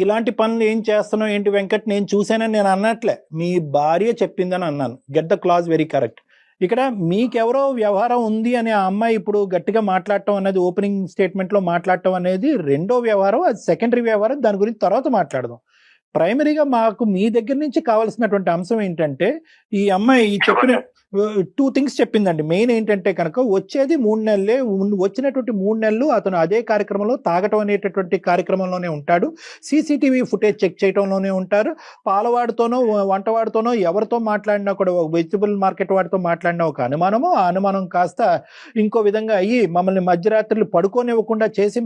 ఇలాంటి పనులు ఏం చేస్తున్నావు ఏంటి వెంకట్ నేను చూసానని నేను అన్నట్లే, మీ భార్య చెప్పిందని అన్నాను. Get the clause very correct. ఇక్కడ మీకెవరో వ్యవహారం ఉంది అని ఆ అమ్మాయి ఇప్పుడు గట్టిగా మాట్లాడటం అనేది, ఓపెనింగ్ స్టేట్మెంట్ లో మాట్లాడటం అనేది రెండో వ్యవహారం, అది సెకండరీ వ్యవహారం, దాని గురించి తర్వాత మాట్లాడదాం. ప్రైమరీగా మాకు మీ దగ్గర నుంచి కావాల్సినటువంటి అంశం ఏంటంటే, ఈ అమ్మాయి చెప్పిన 2 థింగ్స్ చెప్పిందండి. మెయిన్ ఏంటంటే కనుక వచ్చేది 3 నెలలే, వచ్చినటువంటి 3 నెలలు అతను అదే కార్యక్రమంలో తాగటం అనేటటువంటి కార్యక్రమంలోనే ఉంటాడు, సీసీటీవీ ఫుటేజ్ చెక్ చేయడంలోనే ఉంటారు, పాలవాడితోనో వంటవాడితోనో ఎవరితో మాట్లాడినా కూడా, వెజిటబుల్ మార్కెట్ వాడితో మాట్లాడినా ఒక అనుమానము, ఆ అనుమానం కాస్త ఇంకో విధంగా అయ్యి మమ్మల్ని మధ్యరాత్రులు పడుకోనివ్వకుండా చేసి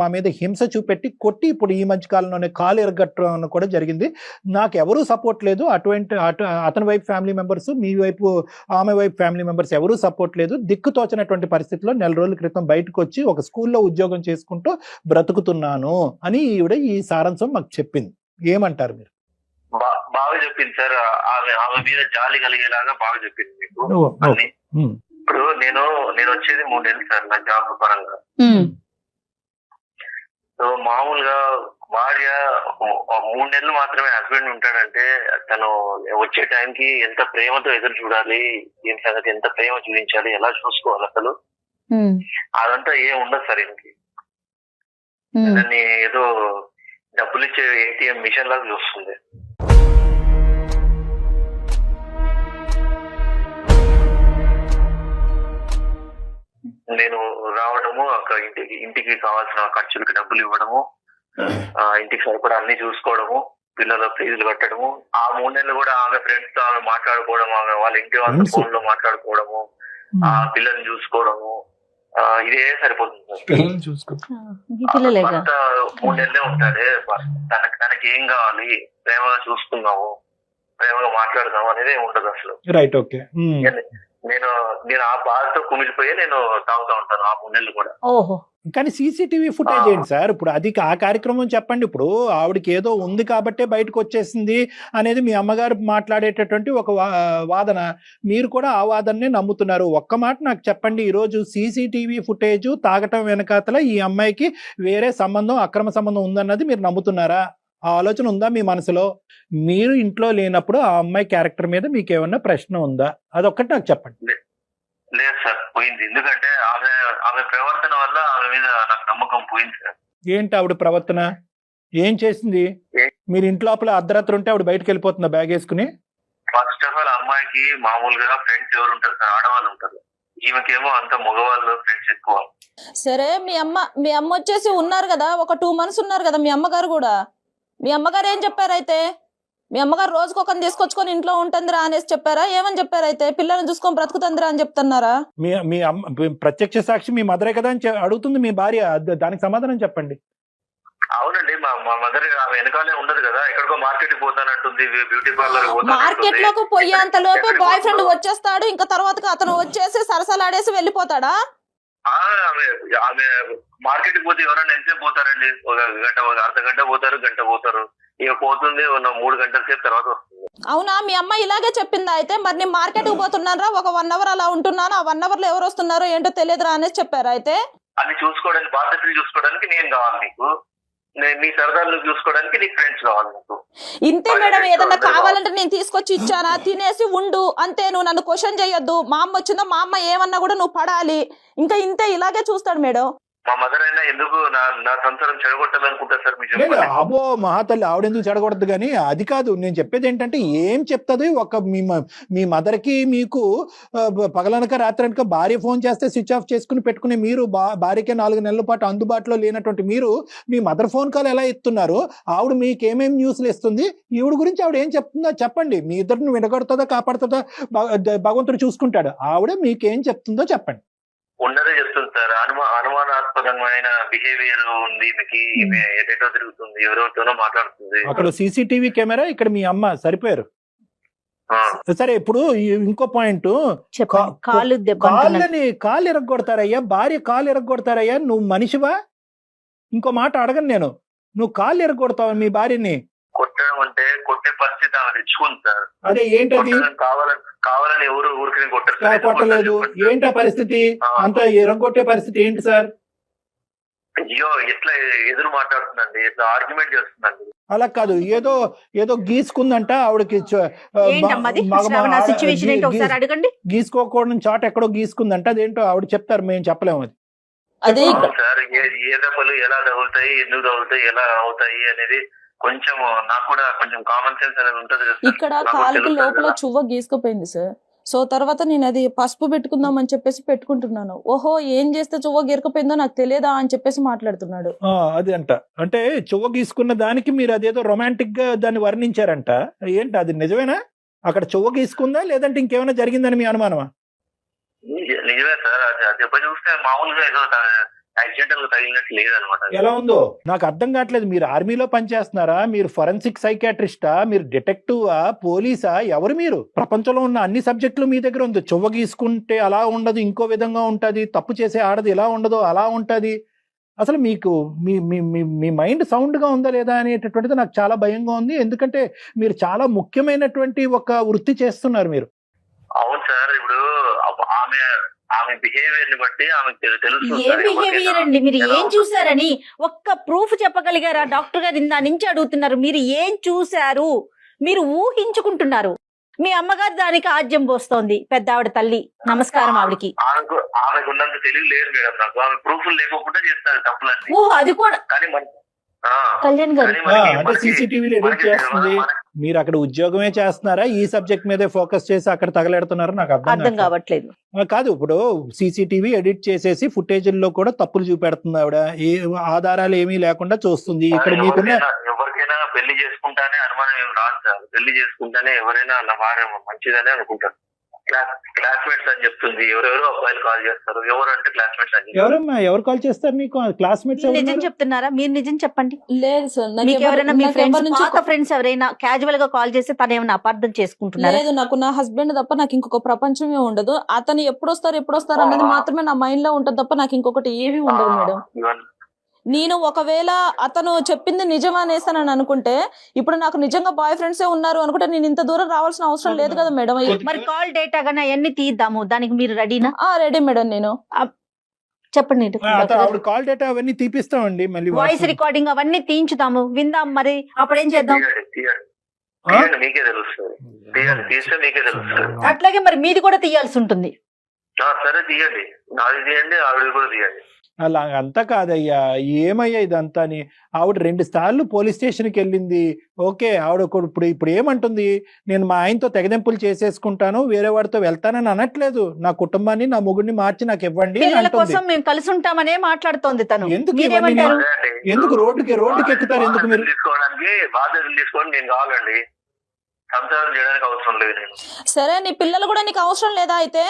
మా మీద హింస చూపెట్టి కొట్టి ఇప్పుడు ఈ మధ్య కాలంలోనే కాలు ఎరగట్టడం కూడా జరిగింది. నాకు ఎవరూ సపోర్ట్ లేదు, అతని వైపు ఫ్యామిలీ మెంబర్స్, మీ వైపు ఆమె వైపు ఫ్యామిలీ మెంబర్స్ ఎవరూ సపోర్ట్ లేదు. దిక్కుతోచినటువంటి పరిస్థితిలో 4 రోజుల క్రితం బయటకు వచ్చి ఒక స్కూల్లో ఉద్యోగం చేసుకుంటూ బ్రతుకుతున్నాను అని ఈవిడ ఈ సారాంశం మాకు చెప్పింది. ఏమంటారు మీరు? బాగా చెప్పింది సార్. ఆమె మీద జాలి కలిగేలాగా బాగా చెప్పింది మీకు అన్ని. ఇప్పుడు నేను వచ్చేది 3 నెలలు సార్ నా జాబ్ పరంగా. సో మామూలుగా భార్య 3 నెలలు మాత్రమే హస్బెండ్ ఉంటాడంటే తను వచ్చే టైంకి ఎంత ప్రేమతో ఎదురు చూడాలి, ఏం సంగతి, ఎంత ప్రేమ చూపించాలి, ఎలా చూసుకోవాలి అసలు అదంతా ఏం ఉండదు సార్. ఇంటికి దాన్ని ఏదో డబ్బులు ఇచ్చే ఏటీఎం మిషన్ లాగా చూస్తుంది. నేను రావడము, అక్కడ ఇంటికి కావాల్సిన ఖర్చులకి డబ్బులు ఇవ్వడము, ఇంటికి సరిపడా అన్ని చూసుకోవడము, పిల్లల ఫీజులు కట్టడము, ఆ 3 నెలలు కూడా ఆమె ఫ్రెండ్స్ తో ఆమె మాట్లాడుకోవడం, ఆమె వాళ్ళ ఇంటి వాళ్ళ ఫోన్ లో మాట్లాడుకోవడము, ఆ పిల్లల్ని చూసుకోవడము, ఇదే సరిపోతుంది సార్. 3 నెలలే ఉంటాడే, తనకి ఏం కావాలి, ప్రేమగా చూసుకున్నాము, ప్రేమగా మాట్లాడదాము అనేది ఉండదు అసలు. Right, okay. నేను ఆ బాధతో కుమిలిపోయి నేను తాగుతూ ఉంటాను ఆ 3 నెలలు కూడా. ఓహో. కానీ సీసీటీవీ ఫుటేజ్ ఏంటి సార్? ఇప్పుడు అది ఆ కార్యక్రమం చెప్పండి. ఇప్పుడు ఆవిడకి ఏదో ఉంది కాబట్టే బయటకు వచ్చేసింది అనేది మీ అమ్మగారు మాట్లాడేటటువంటి ఒక వాదన, మీరు కూడా ఆ వాదననే నమ్ముతున్నారు. ఒక్క మాట నాకు చెప్పండి, ఈరోజు సీసీటీవీ ఫుటేజ్ తాగటం వెనకాతల ఈ అమ్మాయికి వేరే సంబంధం, అక్రమ సంబంధం ఉందన్నది మీరు నమ్ముతున్నారా? ఆ ఆలోచన ఉందా మీ మనసులో? మీరు ఇంట్లో లేనప్పుడు ఆ అమ్మాయి క్యారెక్టర్ మీద మీకు ఏమన్నా ప్రశ్న ఉందా? అదొక్కటి నాకు చెప్పండి. లేదు సార్, పోయింది. ఎందుకంటే ఆమె ప్రవర్తన వల్ల ఆమె మీద నాకు నమ్మకం పోయింది సార్. ఏంటి ఆవిడ ప్రవర్తన? ఏం చేసింది? మీరు ఇంట్లో అర్ధరాత్రి ఉంటే ఆవిడ బయటకు వెళ్ళిపోతుందా బ్యాగ్ వేసుకుని? ఫస్ట్ ఆఫ్ ఆల్ అమ్మాయికి మామూలుగా ఫ్రెండ్స్ ఎవరు ఉంటారు సార్? ఆడవాళ్ళు ఉంటారు. ఈమెకేమో అంత మగవాళ్ళు ఫ్రెండ్స్ ఎక్కువ. సరే, మీ అమ్మ వచ్చేసి ఉన్నారు కదా, ఒక 2 months ఉన్నారు కదా మీ అమ్మగారు కూడా. మీ అమ్మగారు ఏం చెప్పారైతే? మీ అమ్మగారు రోజుకు ఒకరిని తీసుకొచ్చుకొని ఇంట్లో ఉంటుందిరా అనేసి చెప్పారా? ఏమని చెప్పారైతే? పిల్లల్ని చూసుకొని బ్రతుకుతుందిరా అని చెప్తున్నారా? మీ ప్రత్యక్ష సాక్షి మీ మదరే కదా అని అడుగుతుంది మీ భార్య, దానికి సమాధానం చెప్పండి. అవునండి, మా మదర్ ఆమె వెనకాలే ఉండదు కదా, ఎక్కడికో మార్కెట్ కి పోతానంటుంది, బ్యూటీ పార్లర్ మార్కెట్ లోకి పోయేంత లోపే బాయ్ ఫ్రెండ్ వచ్చేస్తాడు, ఇంకా తర్వాత అతను వచ్చేసి సరసలాడేసి వెళ్ళిపోతాడా? ఆమె మార్కెట్ కి పోతే ఎవరైనా ఎంతసేపు పోతారండి? ఒక గంట, ఒక అర్ధ గంట పోతారు, గంట పోతారు, ఇక పోతుంది 3 గంటల సేపు తర్వాత వస్తుంది. అవునా? మీ అమ్మ ఇలాగే చెప్పిందా అయితే? మరి నేను మార్కెట్ కి పోతున్నారా, ఒక 1 hour అలా ఉంటున్నాను, ఆ 1 hour లో ఎవరు వస్తున్నారో ఏంటో తెలియదురా అనేసి చెప్పారా అయితే? అది చూసుకోవడానికి, బాధ్యతలు చూసుకోవడానికి నేను కావాలి నీకు, నీ సరదాలు చూసుకోవడానికి నీకు ఫ్రెండ్స్ కావాలి నీకు. ఇంతే మేడం, ఏదన్నా కావాలంటే నేను తీసుకొచ్చి ఇచ్చానా, తినేసి ఉండు అంతే, నువ్వు నన్ను క్వశ్చన్ చేయొద్దు. మా అమ్మ వచ్చిందో మా అమ్మ ఏమన్నా కూడా నువ్వు పడాలి, ఇంకా ఇంతే, ఇలాగే చూస్తాడు మేడం. మా మదర్ అయినా ఎందుకు నా సంసారం చెడగొట్టాలనుకుంటా సార్? మీరు అబ్బో మహాతల్లి, ఆవిడెందుకు చెడగొడదు? కానీ అది కాదు నేను చెప్పేది. ఏంటంటే ఏం చెప్తుంది ఒక మీ మదర్కి మీకు పగలనక రాత్రనక భార్య ఫోన్ చేస్తే స్విచ్ ఆఫ్ చేసుకుని పెట్టుకునే మీరు, భార్యకే 4 నెలల పాటు అందుబాటులో లేనటువంటి మీరు మీ మదర్ ఫోన్ కాల్ ఎలా ఎత్తున్నారు? ఆవిడ మీకు ఏమేమి న్యూస్లు ఇస్తుంది? ఈవిడ గురించి ఆవిడ ఏం చెప్తుందో చెప్పండి. మీ ఇద్దరిని విడగొడుతుందా కాపాడుతుందా భగవంతుడు చూసుకుంటాడు. ఆవిడ మీకేం చెప్తుందో చెప్పండి. ఉన్నదే చెప్తుంది సార్. అనుమానాస్పదమైన బిహేవియర్ ఉంది మీకు, ఎటో తిరుగుతుంది, ఎవరెవరితోనో మాట్లాడుతుంది. అక్కడ సీసీటీవీ కెమెరా, ఇక్కడ మీ అమ్మ, సరిపోయారు. సరే, ఇప్పుడు ఇంకో పాయింట్, కాళ్ళు ఎరగొడతారయ్యా, భార్య కాళ్ళు ఎరగొడతారయ్యా, నువ్వు మనిషివా? ఇంకో మాట అడగను నేను, నువ్వు కాళ్ళు ఎరగొడతావు మీ భార్యని? కొట్టడం కొడదామంటే కొట్టే పరిస్థితి ఆమె తెచ్చుకుంది సార్. అదే ఏంటది కావాలని ఎవరు ఊరికి కొట్టారు కొట్టలేదు, ఏంటా పరిస్థితి? అంత ఎరంగొట్టే పరిస్థితి ఏంటి సార్? అయ్యో ఎట్లా ఎదురు మాట్లాడుతుందండి, ఎట్లా ఆర్గ్యుమెంట్ చేస్తుందండి. అలా కాదు, ఏదో ఏదో గీసుకుందంట ఆవిడకి ఏంటమ్మది సిచ్యువేషన్ ఏంటో ఒకసారి అడగండి. గీసుకోకూడని చాట ఎక్కడో గీసుకుందంట, అదేంటో ఆవిడ చెప్తారు, మేము చెప్పలేము అది. అదే సార్ ఏ దెబ్బలు ఎలా తగులుతాయి, ఎందుకు తగులుతాయి, ఎలా అవుతాయి అనేది కొంచెం నాకు కూడా కొంచెం కామన్ సెన్స్ అనేది ఉంటది కదా సార్. ఇక్కడ నాకు కాలుకి తెలుస్తుంది లోపల కదా. చువ్వ గీసుకుపోయింది సార్. సో తర్వాత నేను అది పసుపు పెట్టుకుందాం అని చెప్పేసి పెట్టుకుంటున్నాను. ఓహో ఏం చేస్తే చువ్వ గీరకపోయిందో నాకు తెలియదా అని చెప్పేసి మాట్లాడుతున్నాడు. అది అంట, అంటే చువ్వ గీసుకున్న దానికి మీరు అదేదో రొమాంటిక్ గా దాన్ని వర్ణించారంట. ఏంటి అది నిజమేనా? అక్కడ చువ్వ గీసుకుందా లేదంటే ఇంకేమైనా జరిగిందని మీ అనుమానమా? నిజమే సార్, అది దెబ్బ చూస్తే మామూలుగా ఏదో యాక్సిడెంటల్ గా తగిలినట్టు లేదనమాట. ఎలా ఉందో నాకు అర్థం కావట్లేదు. మీరు ఆర్మీలో పనిచేస్తున్నారా, మీరు ఫొరెన్సిక్ సైకాట్రిస్టా, మీరు డిటెక్టివా, పోలీసా, ఎవరు మీరు? ప్రపంచంలో ఉన్న అన్ని సబ్జెక్టులు మీ దగ్గర ఉంది. చువ్వ గీసుకుంటే అలా ఉండదు, ఇంకో విధంగా ఉంటది, తప్పు చేసే ఆడది ఎలా ఉండదో అలా ఉంటది. అసలు మీకు మీ మీ మీ మైండ్ సౌండ్ గా ఉందా లేదా అనేటటువంటిది నాకు చాలా భయంగా ఉంది. ఎందుకంటే మీరు చాలా ముఖ్యమైనటువంటి ఒక వృత్తి చేస్తున్నారు మీరు. అవును సార్, ఇప్పుడు ఆమె బిహేవియర్ ని బట్టి ఆమెకు తెలుస్తుంది ఏ సార్ బిహేవియర్ ఎవరికైనా అండి? మీరు ఎలా ఏం ఉంటుంది. చూసారని ఒక్క ప్రూఫ్ చెప్పగలిగారా? డాక్టర్ గారు ఇందా నుంచి అడుగుతున్నారు, మీరు ఏం చూశారు? మీరు ఊహించుకుంటున్నారు. మీ అమ్మగారు దానికి ఆజ్యం పోస్తోంది, పెద్ద ఆవిడ తల్లి, నమస్కారం ఆవిడకి. ఆమెకు ఉన్నంత తెలివి లేదు మేడం నాకు. ఆమె ప్రూఫ్లు లేకుండా చేస్తారు తప్పులన్నీ. ఓహో అది కూడా కానీ కళ్యాణ్ గారు అంటే సీసీటీవీలు ఎడిట్ చేస్తుంది. మీరు అక్కడ ఉద్యోగమే చేస్తున్నారా, ఈ సబ్జెక్ట్ మీదే ఫోకస్ చేసి అక్కడ తగలెడుతున్నారా? నాకు అర్థం అర్థం కావట్లేదు. కాదు, ఇప్పుడు సీసీటీవీ ఎడిట్ చేసేసి ఫుటేజ్ల్లో కూడా తప్పులు చూపెడుతుంది ఆవిడ. ఏ ఆధారాలు ఏమీ లేకుండా చూస్తుంది. ఇక్కడ మీకున్న ఎవరికైనా పెళ్లి చేసుకుంటానే అనుమానం ఏం రాదు సార్. పెళ్లి చేసుకుంటానే ఎవరైనా నా భార్య మంచిదనే అనుకుంటారు. క్లాస్మేట్స్ అని చెప్తుంది, ఎవరెవరో అబ్బాయిలు కాల్ చేస్తారు. ఎవరు అంటే క్లాస్మేట్స్ అని చెప్తారు. ఎవరమ్మా ఎవరు కాల్ చేస్తారు నీకు? క్లాస్మేట్స్ నిజం చెప్తున్నారా? మీరు నిజం చెప్పండి. లేదు సార్, మీకు ఎవరైనా మీ ఫ్రెండ్స్, పాత ఫ్రెండ్స్ ఎవరైనా క్యాజువల్ గా కాల్ చేసి తను ఏమైనా అపార్థం చేసుకుంటున్నారా? లేదు, నాకు నా హస్బెండ్ తప్ప నాకు ఇంకొక ప్రపంచమే ఉండదు. అతను ఎప్పుడు వస్తారు అన్నది మాత్రమే నా మైండ్ లో ఉంటది తప్ప నాకు ఇంకొకటి ఏమీ ఉండదు మేడం. నేను ఒకవేళ అతను చెప్పింది నిజం అనేసానని అనుకుంటే, ఇప్పుడు నాకు నిజంగా బాయ్ ఫ్రెండ్సే ఉన్నారు అనుకుంటే నేను ఇంత దూరం రావాల్సిన అవసరం లేదు కదా మేడం. మరి కాల్ డేటా గానీ అవన్నీ తీద్దాము, దానికి మీరు రెడీనా? Ready madam. నేను చెప్పండి. ఆవిడ కాల్ డేటా అవన్నీ తీపిస్తామండి, మళ్ళీ వాయిస్ రికార్డింగ్ అవన్నీ తీయించుదాము, విందాం. మరి అప్పుడు ఏం చేద్దాం? మీకే తెలుస్తుంది, తీస్తే మీకే తెలుస్తుంది. అట్లాగే మరి మీది కూడా తీయాల్సి ఉంటుంది. సరే తీయండి, నాది తీయండి, ఆవిడ కూడా తీయండి. అలా అంతా కాదయ్యా, ఏమయ్యా ఇదంతా అని. ఆవిడ 2 సార్లు పోలీస్ స్టేషన్కి వెళ్ళింది. ఓకే, ఆవిడ ఇప్పుడు ఏమంటుంది? నేను మా ఆయనతో తెగదెంపులు చేసేసుకుంటాను, వేరే వాడితో వెళ్తానని అనట్లేదు. నా కుటుంబాన్ని, నా మొగుడిని మార్చి నాకు ఇవ్వండి అని పిల్లల అంటుంది. కోసం మేము కలిసి ఉంటామనే మాట్లాడుతోంది తను. ఎందుకు మీరేమంటారు? అదే అండి. ఎందుకు రోడ్డుకి ఎక్కుతారు? ఎందుకు మీరు? తీసుకోవడానికి బాధ్యతలు తీసుకోండి నేను కావాలండి, సంసారం చేయడానికి అవసరం లేదు నేను. సరే, నీ పిల్లలు కూడా నీకు అవసరం లేదా? అయితే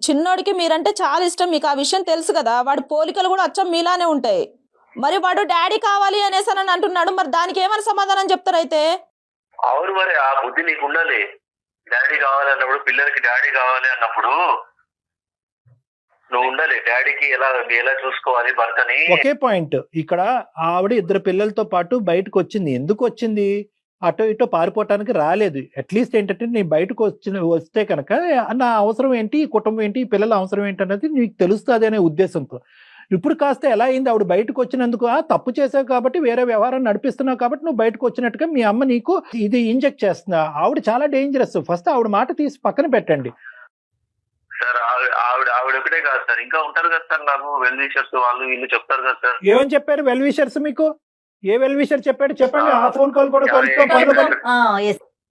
చిన్నోడికి మీరంటే చాలా ఇష్టం, మీకు ఆ విషయం తెలుసు కదా. వాడి పోలికలు కూడా అచ్చం మీలానే ఉంటాయి. మరి వాడు డాడీ కావాలి అనేసి అని అంటున్నాడు. మరి దానికి ఏమైనా సమాధానం చెప్తారు? అయితే అవును, మరి ఆ బుద్ధి నీకు ఉండాలి. డాడీ కావాలి అన్నప్పుడు, పిల్లలకి డాడీ కావాలి అన్నప్పుడు నువ్వు ఉండాలి. డాడీకి ఎలా చూసుకోవాలి భర్తని. ఒకే పాయింట్ ఇక్కడ. ఆవిడ 2 పిల్లలతో పాటు బయటకు వచ్చింది. ఎందుకు వచ్చింది? అటో ఇటో పారిపోవటానికి రాలేదు. అట్లీస్ట్ ఏంటంటే నేను బయటకు వస్తే కనుక నా అవసరం ఏంటి, ఈ కుటుంబం ఏంటి, ఈ పిల్లల అవసరం ఏంటి అన్నది నీకు తెలుస్తుంది అనే ఉద్దేశంతో. ఇప్పుడు కాస్త ఎలా అయింది? ఆవిడ బయటకు వచ్చినందుకు తప్పు చేసావు కాబట్టి, వేరే వ్యవహారం నడిపిస్తున్నావు కాబట్టి నువ్వు బయటకు వచ్చినట్టుగా మీ అమ్మ నీకు ఇది ఇంజెక్ట్ చేస్తుందా? ఆవిడ చాలా డేంజరస్. ఫస్ట్ ఆవిడ మాట తీసి పక్కన పెట్టండి సార్. ఆవిడ ఒకటే కాదు సార్, ఇంకా ఉంటారు కదా సార్ నాకు వెల్ విషర్స్, వాళ్ళు వీళ్ళు చెప్తారు కదా సార్. ఏమని చెప్పారు వెల్ విషర్స్ మీకు? ఏ వెల్ విషర్ చెప్పాడు చెప్పండి. ఆ ఫోన్ కాల్ కూడా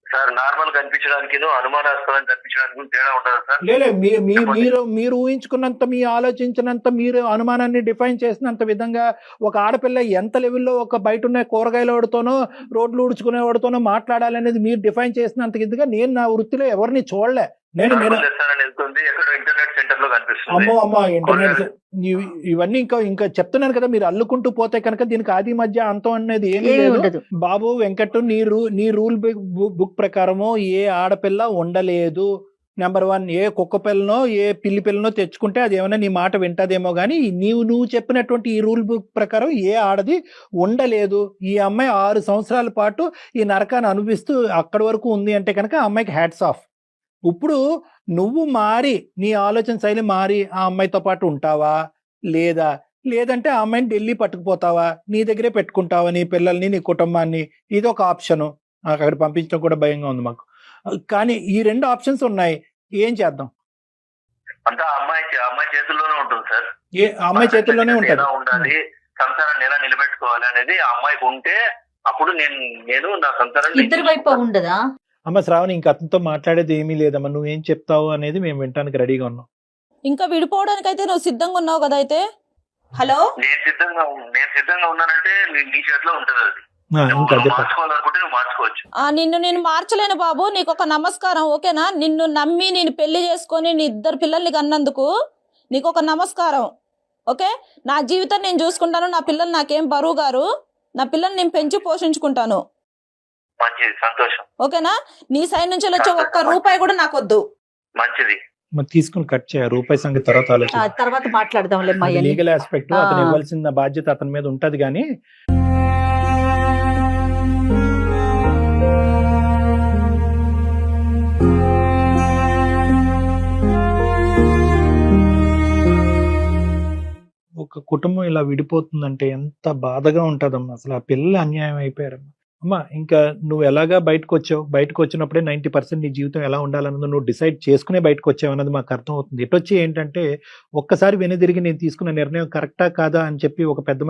సార్ నార్మల్ కనిపించడానికి, అనుమానాస్పదం కనిపించడానికి తేడా ఉంటుందా సార్? లేదు, మీరు ఊహించుకున్నంత, మీ ఆలోచించినంత, మీరు అనుమానాన్ని డిఫైన్ చేసినంత విధంగా ఒక ఆడపిల్ల ఎంత లెవెల్లో ఒక బయట ఉన్న కూరగాయల వాడితోనో, రోడ్లు ఊడ్చుకునే వాడితోనో మాట్లాడాలనేది మీరు డిఫైన్ చేసినంత ఇదిగా నేను నా వృత్తిలో ఎవరిని చూడలే. ఇంటర్నెట్ సెంటర్ లో కనిపిస్తుంది. అమ్మో ఇంటర్నెట్ ఇవన్నీ ఇంకా చెప్తున్నాను కదా. మీరు అల్లుకుంటూ పోతే కనుక దీనికి ఆది మధ్య అంతం అనేది ఏమీ లేదు. బాబు వెంకట్, నీ రూల్ బుక్ ప్రకారము ఏ ఆడపిల్ల ఉండలేదు. నెంబర్ 1, ఏ కుక్క పిల్లనో ఏ పిల్లి పిల్లనో తెచ్చుకుంటే అది ఏమైనా నీ మాట వింటదేమో కానీ నువ్వు చెప్పినటువంటి ఈ రూల్ బుక్ ప్రకారం ఏ ఆడది ఉండలేదు. ఈ అమ్మాయి 6 సంవత్సరాల పాటు ఈ నరకాన్ని అనుభవిస్తూ అక్కడి వరకు ఉంది అంటే కనుక ఆ అమ్మాయికి హ్యాట్స్ ఆఫ్. ఇప్పుడు నువ్వు మారి నీ ఆలోచన శైలి మారి ఆ అమ్మాయితో పాటు ఉంటావా లేదంటే ఆ అమ్మాయిని ఢిల్లీ పట్టుకుపోతావా, నీ దగ్గరే పెట్టుకుంటావా నీ పిల్లల్ని నీ కుటుంబాన్ని? ఇది ఒక ఆప్షను. అక్కడ పంపించడం కూడా భయంగా ఉంది మాకు. కానీ ఈ 2 ఆప్షన్స్ ఉన్నాయి, ఏం చేద్దాం? అంతా అమ్మాయి చేతుల్లోనే ఉంటుంది సార్. అమ్మాయి చేతుల్లోనే ఉంటుంది. ఎలా ఉండాలి, సంసారాన్ని ఎలా నిలబెట్టుకోవాలి అనేది ఆ అమ్మాయికి ఉంటే అప్పుడు నేను నా సంసారాన్ని ఇద్దరి వైపు ఉండదా? అమ్మ శ్రావణి, ఇంక అతనితో మాట్లాడేది ఏమీ లేదమ్మా, నువ్వేం చెప్తావు అనేది మేము వినడానికి రెడీగా ఉన్నాం. ఇంకా విడిపోవడానికి అయితే నువ్వు సిద్ధంగా ఉన్నావు కదా? అయితే హలో, నేను సిద్ధంగా ఉన్నానంటే నీ చేతిలో ఉంటది అది. ఇంకా అదే మార్చుకోవాలనుకుంటే నువ్వు మార్చుకోవచ్చు. నిన్ను నేను మార్చలేను బాబు, నీకు ఒక నమస్కారం, ఓకేనా? నిన్ను నమ్మి నేను పెళ్లి చేసుకొని నీ 2 పిల్లల్ని కన్నందుకు నీకు ఒక నమస్కారం, ఓకే? నా జీవితం నేను చూసుకుంటాను, నా పిల్లలు నాకేం బరువు గారు, నా పిల్లల్ని నేను పెంచి పోషించుకుంటాను. మంచిది, సంతోషం. ఓకేనా? నీ సైడ్ నుంచి వచ్చే ఒక్క రూపాయి కూడా నాకు వద్దు. మంచిది. తీసుకుని కట్ చేయ రూపాయి సంగతి తర్వాత ఆలోచించు. తర్వాత మాట్లాడదాంలే. లీగల్ ఆస్పెక్ట్ అతను ఇవ్వాల్సిన బాధ్యత అతని మీద ఉంటది. కానీ ఒక కుటుంబం ఇలా విడిపోతుందంటే ఎంత బాధగా ఉంటదమ్మా. అసలు ఆ పిల్లలు అన్యాయం అయిపోయారమ్మా. అమ్మా, ఇంకా నువ్వు ఎలాగా బయటకు వచ్చినప్పుడే 90% నీ జీవితం ఎలా ఉండాలన్నది నువ్వు డిసైడ్ చేసుకునే బయటకు వచ్చావు అన్నది మాకు అర్థం అవుతుంది. ఇటొచ్చి ఏంటంటే ఒక్కసారి వెనుదిరిగి నేను తీసుకున్న నిర్ణయం కరెక్టా కాదా అని చెప్పి ఒక పెద్ద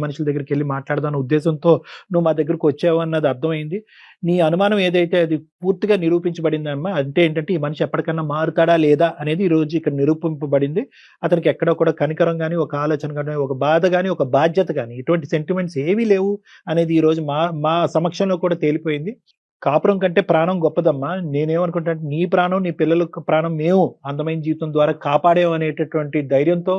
మనుషుల దగ్గరికి వెళ్ళి మాట్లాడదాని ఉద్దేశంతో నువ్వు మా దగ్గరకు వచ్చావు అన్నది అర్థమైంది. నీ అనుమానం ఏదైతే అది పూర్తిగా నిరూపించబడిందమ్మా. అంటే ఏంటంటే ఈ మనిషి ఎప్పటికన్నా మారుతాడా లేదా అనేది ఈ రోజు ఇక్కడ నిరూపింపబడింది. అతనికి ఎక్కడో కూడా కనికరం కానీ, ఒక ఆలోచన కానీ, ఒక బాధ కానీ, ఒక బాధ్యత కానీ, ఇటువంటి సెంటిమెంట్స్ ఏవీ లేవు అనేది ఈ రోజు మా సమక్షంలో కూడా తేలిపోయింది. కాపురం కంటే ప్రాణం గొప్పదమ్మా. నేనేమనుకుంటా, నీ ప్రాణం నీ పిల్లల ప్రాణం మేము అందమైన జీవితం ద్వారా కాపాడేవు అనేటటువంటి ధైర్యంతో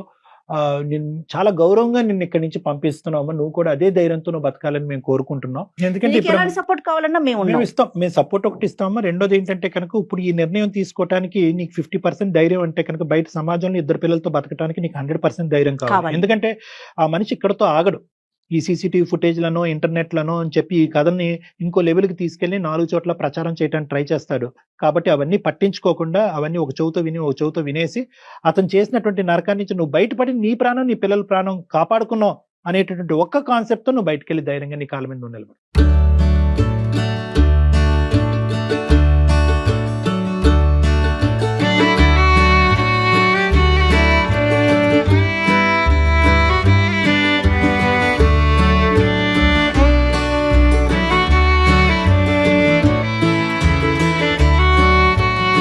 నేను చాలా గౌరవంగా నిన్ను ఇక్కడి నుంచి పంపిస్తున్నాము. నువ్వు కూడా అదే ధైర్యంతో నువ్వు బతకాలని మేము కోరుకుంటున్నాం. ఎందుకంటే ఇప్పుడు సపోర్ట్ కావాలన్నా మేము ఇస్తాం. మేము సపోర్ట్ ఒకటి ఇస్తామా. రెండోది ఏంటంటే కనుక ఇప్పుడు ఈ నిర్ణయం తీసుకోవడానికి నీకు 50% ధైర్యం అంటే కనుక బయట సమాజంలో 2 పిల్లలతో బతకడానికి నీకు 100% ధైర్యం కావాలి. ఎందుకంటే ఆ మనిషి ఇక్కడతో ఆగడు. ఈ సీసీటీవీ ఫుటేజ్లను, ఇంటర్నెట్లను అని చెప్పి ఈ కథని ఇంకో లెవెల్కి తీసుకెళ్లి 4 చోట్ల ప్రచారం చేయడానికి ట్రై చేస్తాడు. కాబట్టి అవన్నీ పట్టించుకోకుండా అవన్నీ ఒక చెవుతో వినేసి అతను చేసినటువంటి నరకాన్ని నుంచి నువ్వు బయటపడి నీ ప్రాణం నీ పిల్లల ప్రాణం కాపాడుకున్నావు అనేటటువంటి ఒక్క కాన్సెప్ట్తో నువ్వు బయటకెళ్ళి ధైర్యంగా నీ కాళ్ళ మీద నువ్వు నిలబడు.